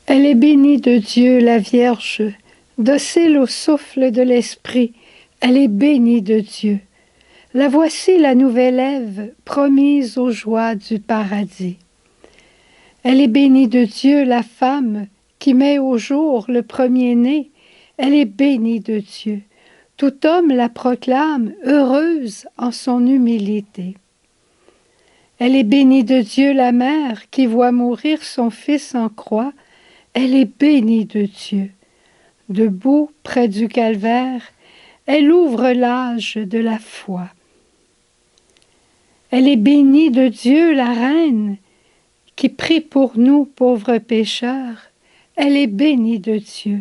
Elle est bénie de Dieu, la Vierge, docile au souffle de l'Esprit. Elle est bénie de Dieu. La voici la nouvelle Ève, promise aux joies du paradis. Elle est bénie de Dieu, la femme, qui met au jour le premier-né. Elle est bénie de Dieu. Tout homme la proclame heureuse en son humilité. Elle est bénie de Dieu, la mère, qui voit mourir son fils en croix. Elle est bénie de Dieu. Debout près du calvaire, elle ouvre l'âge de la foi. Elle est bénie de Dieu, la reine, qui prie pour nous, pauvres pécheurs. Elle est bénie de Dieu.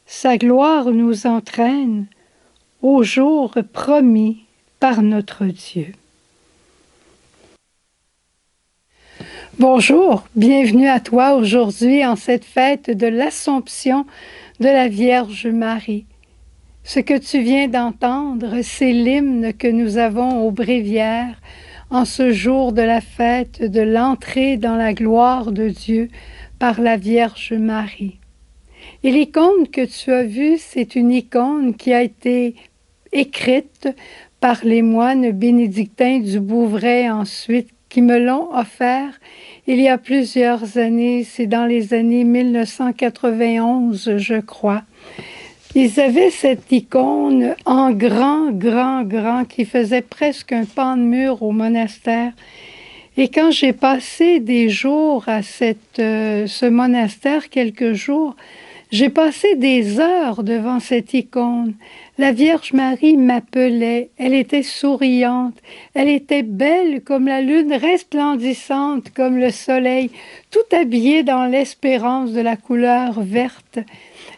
Sa gloire nous entraîne au jour promis par notre Dieu. Bonjour, bienvenue à toi aujourd'hui en cette fête de l'Assomption de la Vierge Marie. Ce que tu viens d'entendre, c'est l'hymne que nous avons au bréviaire en ce jour de la fête de l'entrée dans la gloire de Dieu par la Vierge Marie. Et l'icône que tu as vue, c'est une icône qui a été écrite par les moines bénédictins du Bouvray ensuite, qui me l'ont offert il y a plusieurs années, c'est dans les années 1991, je crois. Ils avaient cette icône en grand, qui faisait presque un pan de mur au monastère. Et quand j'ai passé des jours à ce monastère, quelques jours, j'ai passé des heures devant cette icône. La Vierge Marie m'appelait, elle était souriante, elle était belle comme la lune, resplendissante comme le soleil, tout habillée dans l'espérance de la couleur verte.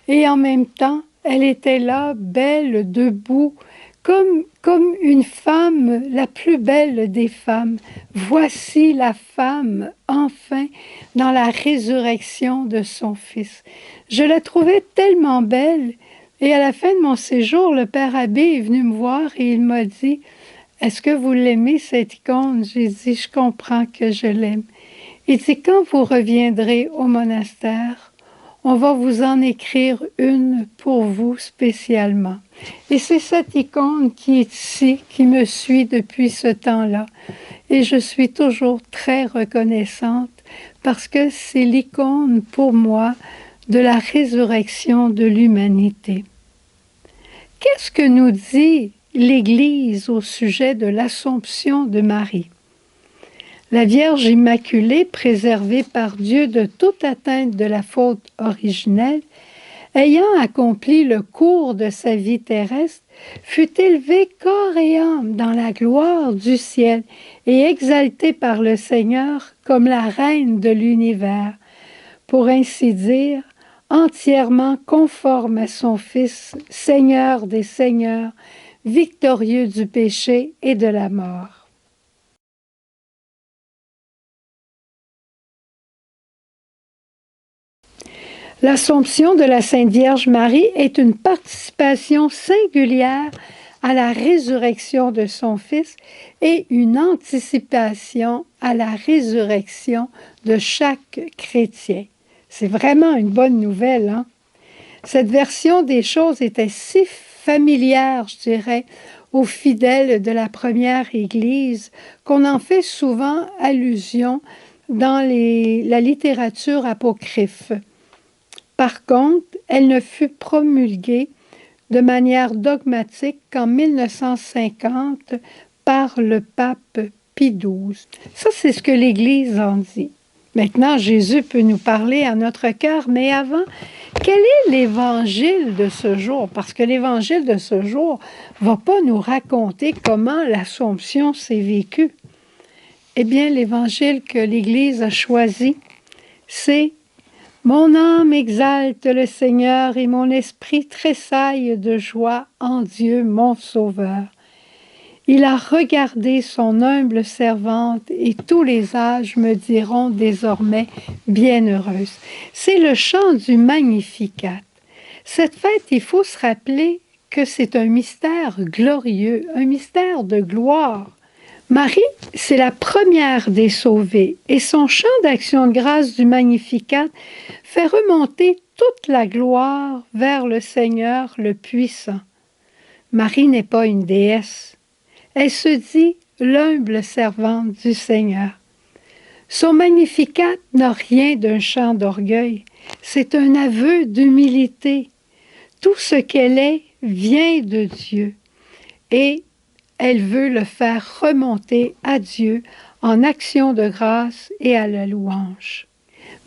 Et en même temps, elle était là, belle, debout, comme une femme, la plus belle des femmes. Voici la femme, enfin, dans la résurrection de son Fils. Je la trouvais tellement belle. Et à la fin de mon séjour, le Père Abbé est venu me voir et il m'a dit « Est-ce que vous l'aimez, cette icône ?» J'ai dit « Je comprends que je l'aime. » Il dit « Quand vous reviendrez au monastère, on va vous en écrire une pour vous spécialement. » Et c'est cette icône qui est ici, qui me suit depuis ce temps-là. Et je suis toujours très reconnaissante parce que c'est l'icône pour moi de la résurrection de l'humanité. Qu'est-ce que nous dit l'Église au sujet de l'Assomption de Marie? La Vierge Immaculée, préservée par Dieu de toute atteinte de la faute originelle, ayant accompli le cours de sa vie terrestre, fut élevée corps et âme dans la gloire du ciel et exaltée par le Seigneur comme la reine de l'univers, pour ainsi dire, entièrement conforme à son Fils, Seigneur des Seigneurs, victorieux du péché et de la mort. L'Assomption de la Sainte Vierge Marie est une participation singulière à la résurrection de son Fils et une anticipation à la résurrection de chaque chrétien. C'est vraiment une bonne nouvelle, hein? Cette version des choses était si familière, je dirais, aux fidèles de la première Église qu'on en fait souvent allusion dans la littérature apocryphe. Par contre, elle ne fut promulguée de manière dogmatique qu'en 1950 par le pape Pie XII. Ça, c'est ce que l'Église en dit. Maintenant, Jésus peut nous parler à notre cœur, mais avant, quel est l'Évangile de ce jour? Parce que l'Évangile de ce jour ne va pas nous raconter comment l'Assomption s'est vécue. Eh bien, l'Évangile que l'Église a choisi, c'est « Mon âme exalte le Seigneur et mon esprit tressaille de joie en Dieu mon Sauveur. Il a regardé son humble servante et tous les âges me diront désormais bienheureuse. » C'est le chant du Magnificat. Cette fête, il faut se rappeler que c'est un mystère glorieux, un mystère de gloire. Marie, c'est la première des sauvées et son chant d'action de grâce du Magnificat fait remonter toute la gloire vers le Seigneur le Puissant. Marie n'est pas une déesse. Elle se dit l'humble servante du Seigneur. Son Magnificat n'a rien d'un chant d'orgueil. C'est un aveu d'humilité. Tout ce qu'elle est vient de Dieu. Et elle veut le faire remonter à Dieu en action de grâce et à la louange.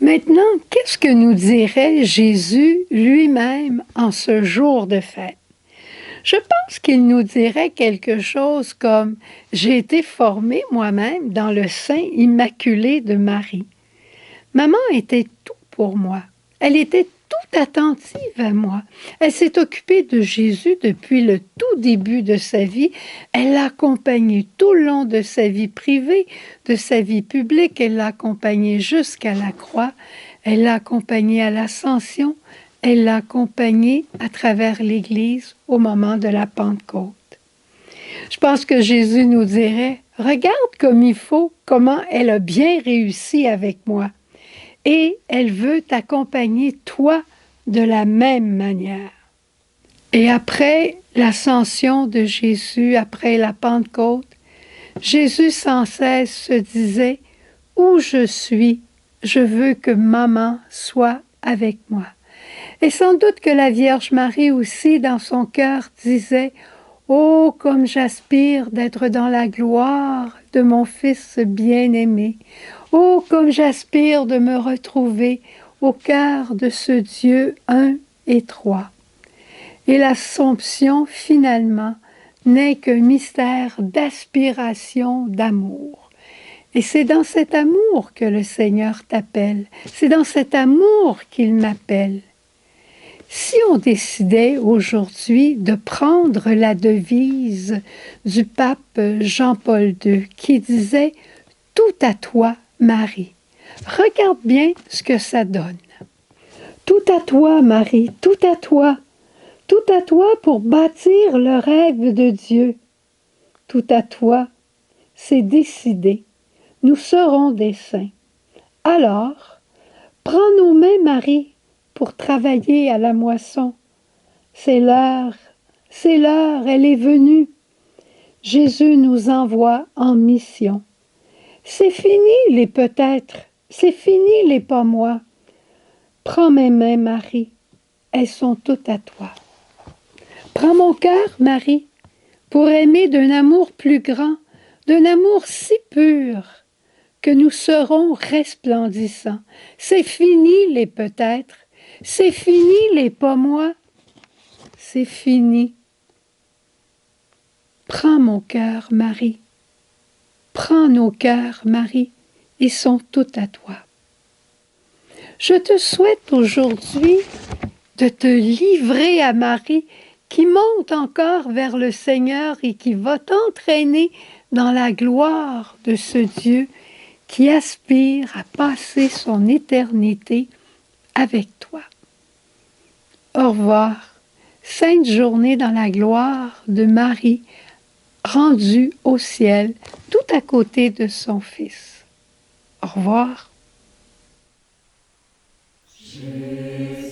Maintenant, qu'est-ce que nous dirait Jésus lui-même en ce jour de fête? Je pense qu'il nous dirait quelque chose comme « J'ai été formé moi-même dans le sein immaculé de Marie. Maman était tout pour moi. Elle était tout attentive à moi. Elle s'est occupée de Jésus depuis le tout début de sa vie. Elle l'a accompagné tout le long de sa vie privée, de sa vie publique. Elle l'a accompagné jusqu'à la croix. Elle l'a accompagné à l'Ascension. Elle l'a accompagné à travers l'Église au moment de la Pentecôte. Je pense que Jésus nous dirait, regarde comme il faut, comment elle a bien réussi avec moi. Et elle veut t'accompagner, toi, de la même manière. Et après l'ascension de Jésus, après la Pentecôte, Jésus sans cesse se disait, où je suis, je veux que maman soit avec moi. Et sans doute que la Vierge Marie aussi, dans son cœur, disait « Oh, comme j'aspire d'être dans la gloire de mon Fils bien-aimé! Oh, comme j'aspire de me retrouver au cœur de ce Dieu un et trois! » Et l'Assomption, finalement, n'est qu'un mystère d'aspiration, d'amour. Et c'est dans cet amour que le Seigneur t'appelle. C'est dans cet amour qu'il m'appelle. Si on décidait aujourd'hui de prendre la devise du pape Jean-Paul II qui disait « Tout à toi, Marie », regarde bien ce que ça donne. Tout à toi, Marie, tout à toi pour bâtir le rêve de Dieu. Tout à toi, c'est décidé, nous serons des saints. Alors, prends nos mains, Marie, pour travailler à la moisson. C'est l'heure, elle est venue. Jésus nous envoie en mission. C'est fini les peut-être, c'est fini les pas moi. Prends mes mains, Marie, elles sont toutes à toi. Prends mon cœur, Marie, pour aimer d'un amour plus grand, d'un amour si pur, que nous serons resplendissants. C'est fini les peut-être, c'est fini les pas moi, c'est fini. Prends mon cœur, Marie. Prends nos cœurs, Marie, ils sont tous à toi. Je te souhaite aujourd'hui de te livrer à Marie qui monte encore vers le Seigneur et qui va t'entraîner dans la gloire de ce Dieu qui aspire à passer son éternité avec toi. Au revoir. Sainte journée dans la gloire de Marie, rendue au ciel, tout à côté de son Fils. Au revoir. Jésus.